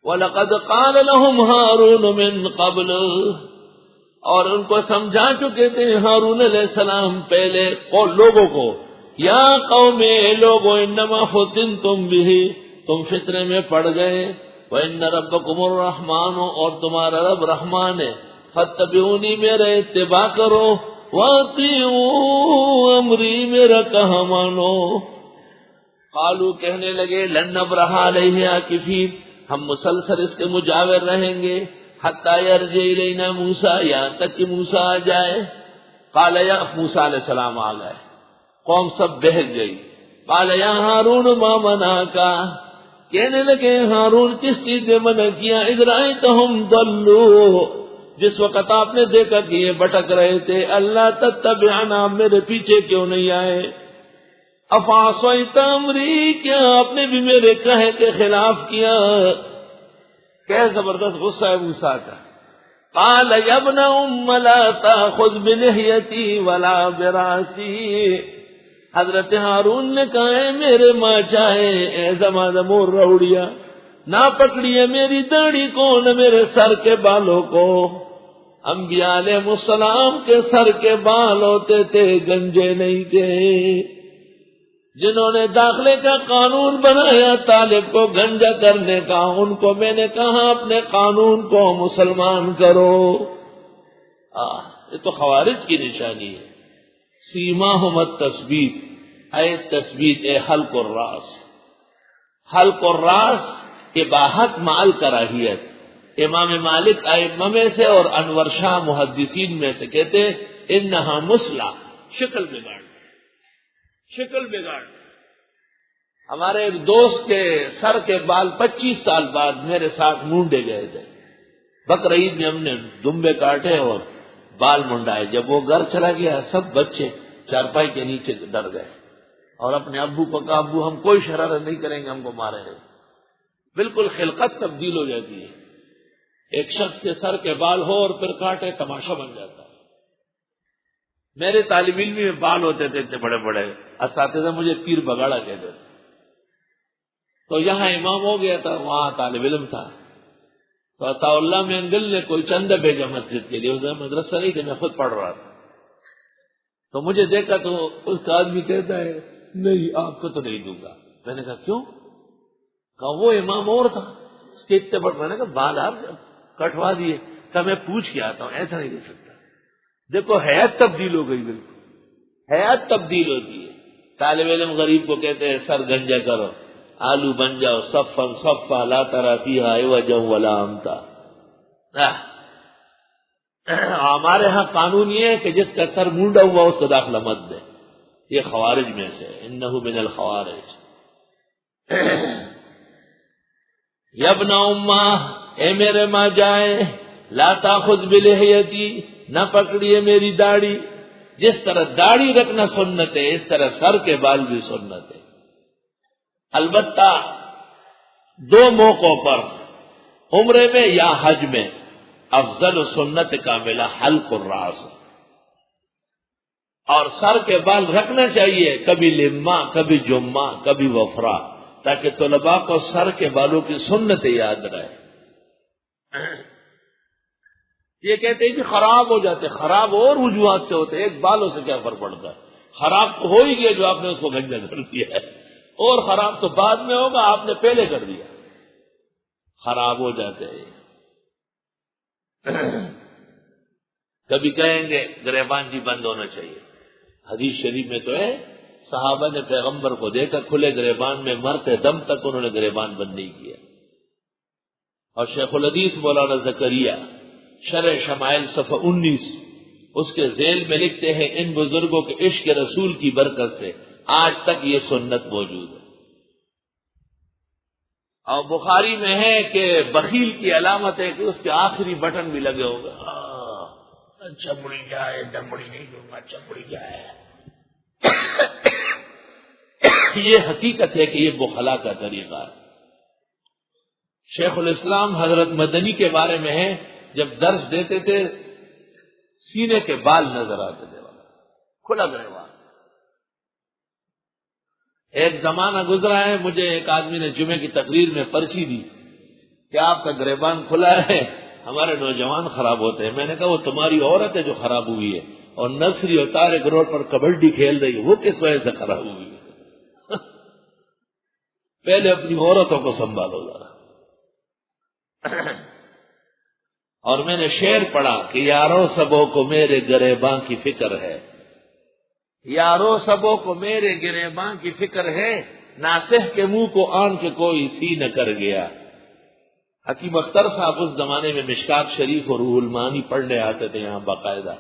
وَلَقَدْ قَالَ لَهُمْ هَارُونُ مِنْ قَبْلُ، اور ان کو سمجھا چکے تھے ہارون علیہ السلام پہلے لوگوں کو، یا قوم، لوگوں، انما فتنتم به، تم فتنے میں پڑ گئے، وَإِنَّ رَبَّكُمُ الرَّحْمَنُ، اور تمہارا رب رحمان ہے، فَاتَّبِعُونِی، میرے اتباع کرو، وَأَطِیعُوا أَمْرِی، میرا کہا مانو۔ قالوا، کہنے لگے، لن نبرح علیہ عاکفین، ہم مسلسل اس کے مجاور رہیں گے، حتی یرجع الینا موسیٰ، یہاں تک کہ موسیٰ آ جائے۔ قال یا، موسیٰ علیہ السلام آ گئے، قوم سب بہک گئی۔ قال یا ہارون ما منعکا، کہنے لگے ہارون کس چیز نے منع کیا، اذ رأیتہم ضلوا، جس وقت آپ نے دیکھا کہ یہ بھٹک رہے تھے، اللہ تتبعنا، میرے پیچھے کیوں نہیں آئے، افعصیت امری، کیا آپ نے بھی میرے کہے کے خلاف کیا۔ کیا زبردست غصہ ہے موسیٰ کا۔ قال یا ابن ام لا تاخذ بلحیتی ولا براسی، حضرت ہارون نے کہا، ہے میرے ماں چاہے، اے زمان مور روڑیا، نہ پکڑیے میری داڑھی کو، نہ میرے سر کے بالوں کو۔ انبیاء علیہ السلام کے سر کے بال ہوتے تھے، گنجے نہیں تھے۔ جنہوں نے داخلے کا قانون بنایا طالب کو گنجا کرنے کا، ان کو میں نے کہا اپنے قانون کو مسلمان کرو۔ یہ تو خوارج کی نشانی ہے۔ سیماہم التثبیت، اے تثبیت، اے حلق الراس، حلق الراس اباحت مع الکراہیت۔ امام مالک ائمہ میں سے اور انور شاہ محدثین میں سے کہتے انہا مسلح، شکل بگاڑ، شکل بگاڑ۔ ہمارے ایک دوست کے سر کے بال 25 سال بعد میرے ساتھ مونڈے گئے تھے۔ بقر عید میں ہم نے دمبے کاٹے اور بال منڈائے۔ جب وہ گھر چلا گیا، سب بچے چارپائی کے نیچے ڈر گئے اور اپنے ابو کو کہا، ابو ہم کوئی شرارت نہیں کریں گے، ہم کو مارے گا۔ بالکل خلقت تبدیل ہو جاتی ہے۔ ایک شخص کے سر کے بال ہو اور پھر کاٹے، تماشا بن جاتا ہے۔ میرے طالب علمی میں بال ہوتے تھے اتنے بڑے بڑے، اساتذہ مجھے پیر بگاڑا کہتے تھے۔ تو یہاں امام ہو گیا تھا، وہاں طالب علم تھا، تو عطا اللہ مینگل نے کوئی چندہ بھیجا مسجد کے لیے، اس مدرسہ نہیں تھا، میں خود پڑھ رہا تھا۔ تو مجھے دیکھا تو اس کا آدمی کہتا ہے، نہیں آپ کو تو نہیں دوں گا۔ میں نے کہا کیوں؟ کہا وہ امام اور تھا، اس کے اتنے بڑھ، میں نے کہا بال آپ کٹوا دیے۔ کہا میں پوچھ کے آتا ہوں، ایسا نہیں دے سکتا۔ دیکھو حیات تبدیل ہو گئی، بالکل حیات تبدیل ہوتی ہے۔ طالب علم غریب کو کہتے ہیں سر گنجا کرو، آلو بن جاؤ، صفا صفا، لا تری فیہا عوجا ولا امتا۔ ہمارے ہاں قانون یہ ہے کہ جس کا سر مونڈا ہوا اس کو داخلہ مت دے۔ یہ خوارج میں سے، انہ من الخوارج۔ یا ابن امہ، اے میرے ماں جائے، لا تاخذ بلحیتی، نہ پکڑیے میری داڑھی۔ جس طرح داڑھی رکھنا سنت ہے، اس طرح سر کے بال بھی سنت ہے۔ البتہ دو موقعوں پر، عمرے میں یا حج میں، افضل و سنت کاملہ حلق الراس، اور سر کے بال رکھنا چاہیے، کبھی لما، کبھی جمعہ، کبھی وفرا، تاکہ طلباء کو سر کے بالوں کی سنت یاد رہے۔ یہ کہتے ہیں کہ خراب ہو جاتے، خراب اور وجوہات سے ہوتے، ایک بالوں سے کیا فرق پڑتا ہے؟ خراب تو ہو ہی گیا جو آپ نے اس کو گنجا کر دیا ہے، اور خراب تو بعد میں ہوگا، آپ نے پہلے کر دیا، خراب ہو جاتے ہیں۔ کبھی کہیں گے گریبان جی بند ہونا چاہیے، حدیث شریف میں تو ہے، صحابہ نے پیغمبر کو دیکھا کھلے گریبان میں، مرتے دم تک انہوں نے گریبان بند نہیں کیا۔ اور شیخ الحدیث مولانا زکریا شرح شمائل صفحہ 19 اس کے ذیل میں لکھتے ہیں، ان بزرگوں کے عشق رسول کی برکت سے آج تک یہ سنت موجود ہے۔ اور بخاری میں ہے کہ بخیل کی علامت ہے کہ اس کے آخری بٹن بھی لگے ہوگا، چمڑی جائے، دمڑی نہیں دوں گا، چمڑی جائے۔ یہ حقیقت ہے کہ یہ بخلا کا طریقہ ہے۔ شیخ الاسلام حضرت مدنی کے بارے میں ہے، جب درس دیتے تھے سینے کے بال نظر آتے تھے، کھلا گریبان۔ ایک زمانہ گزرا ہے، مجھے ایک آدمی نے جمعے کی تقریر میں پرچی دی، کہ آپ کا گریبان کھلا ہے، ہمارے نوجوان خراب ہوتے ہیں۔ میں نے کہا وہ تمہاری عورت ہے جو خراب ہوئی ہے، اور نصری اور طارق روڈ پر کبڈی کھیل رہی ہے، وہ کس وجہ سے خراب ہوئی ہے؟ پہلے اپنی عورتوں کو سنبھالو ذرا۔ اور میں نے شعر پڑھا کہ یاروں سبوں کو میرے گریباں کی فکر ہے، یاروں سبوں کو میرے گریباں کی فکر ہے، ناصح کے منہ کو آن کے کوئی سی نہ کر گیا۔ حکیم اختر صاحب اس زمانے میں مشکات شریف اور روح المعانی پڑھنے آتے تھے یہاں باقاعدہ،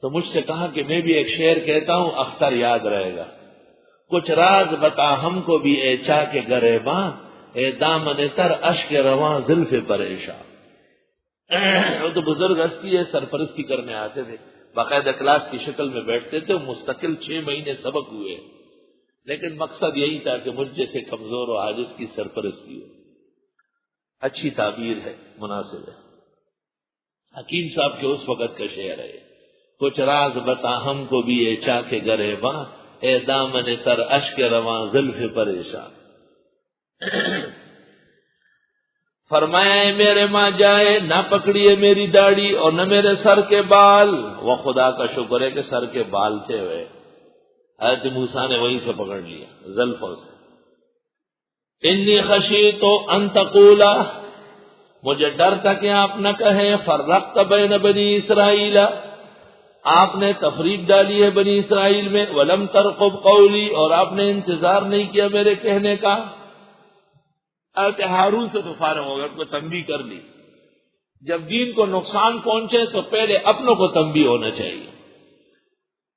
تو مجھ سے کہا کہ میں بھی ایک شعر کہتا ہوں، اختر یاد رہے گا۔ کچھ راز بتا ہم کو بھی اے چا کے گریباں، اے دامن تر اشک رواں زلف پریشاں۔ وہ تو بزرگ ہستی ہے، سرپرستی کرنے آتے تھے، باقاعدہ کلاس کی شکل میں بیٹھتے تھے، مستقل 6 مہینے سبق ہوئے، لیکن مقصد یہی تھا کہ مجھ جیسے کمزور و عاجز کی سرپرستی ہو۔ اچھی تعبیر ہے، مناسب ہے۔ حکیم صاحب کے اس وقت کا شعر ہے، کچھ راز بتا ہم کو بھی اے چا کے گریباں، اے دامن تر اشک رواں زلف پریشاں۔ فرمایا اے میرے ماں جائے نہ پکڑیے میری داڑھی اور نہ میرے سر کے بال، وہ خدا کا شکر ہے کہ سر کے بال تھے ہوئے، حضرت موسیٰ نے وہیں سے پکڑ لیا زلفوں سے۔ انی خشیت ان تقولا، مجھے ڈر تھا کہ آپ نہ کہیں فرقت بین بنی اسرائیل، آپ نے تفریق ڈالی ہے بنی اسرائیل میں، ولم ترقب قولی، اور آپ نے انتظار نہیں کیا میرے کہنے کا۔ ہارون سے تو فارغ ہو گیا، کو تنبیہ کر لی۔ جب دین کو نقصان پہنچے تو پہلے اپنوں کو تنبیہ ہونا چاہیے۔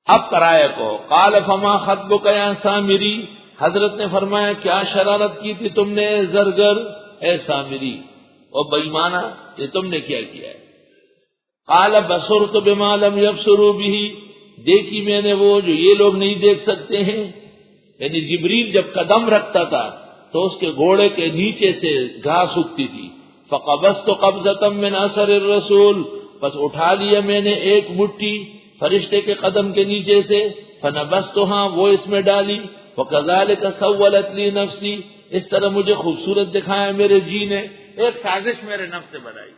اب کرائے کو قال فما خطبک یا سامری، حضرت نے فرمایا کیا شرارت کی تھی تم نے زرگر اے سامری، اور بےمانہ یہ تم نے کیا کیا ہے؟ قال بصرت بما لم يبصروا به، دیکھی میں نے وہ جو یہ لوگ نہیں دیکھ سکتے ہیں۔ یعنی جبریل جب قدم رکھتا تھا تو اس کے گھوڑے کے نیچے سے گھاس اگتی تھی، فقبضت قبضۃ من اثر الرسول، بس اٹھا لیا میں نے ایک مٹھی فرشتے کے قدم کے نیچے سے، فنبذتها، وہ اس میں ڈالی، وَكَذَلِكَ سَوَّلَتْ لِي نَفْسِي، اس طرح مجھے خوبصورت دکھایا میرے جی نے، ایک سازش میرے نفس سے بنائی۔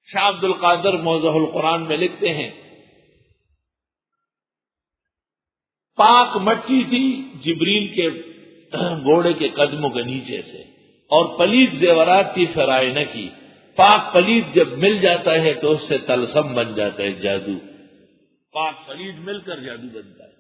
شاہ عبد القادر موضح القرآن میں لکھتے ہیں پاک مٹی تھی جبریل کے گھوڑے کے قدموں کے نیچے سے، اور پلید زیورات تھی فرائنہ کی۔ پاک پلید جب مل جاتا ہے تو اس سے طلسم بن جاتا ہے، جادو۔ پاک پلید مل کر جادو بنتا ہے۔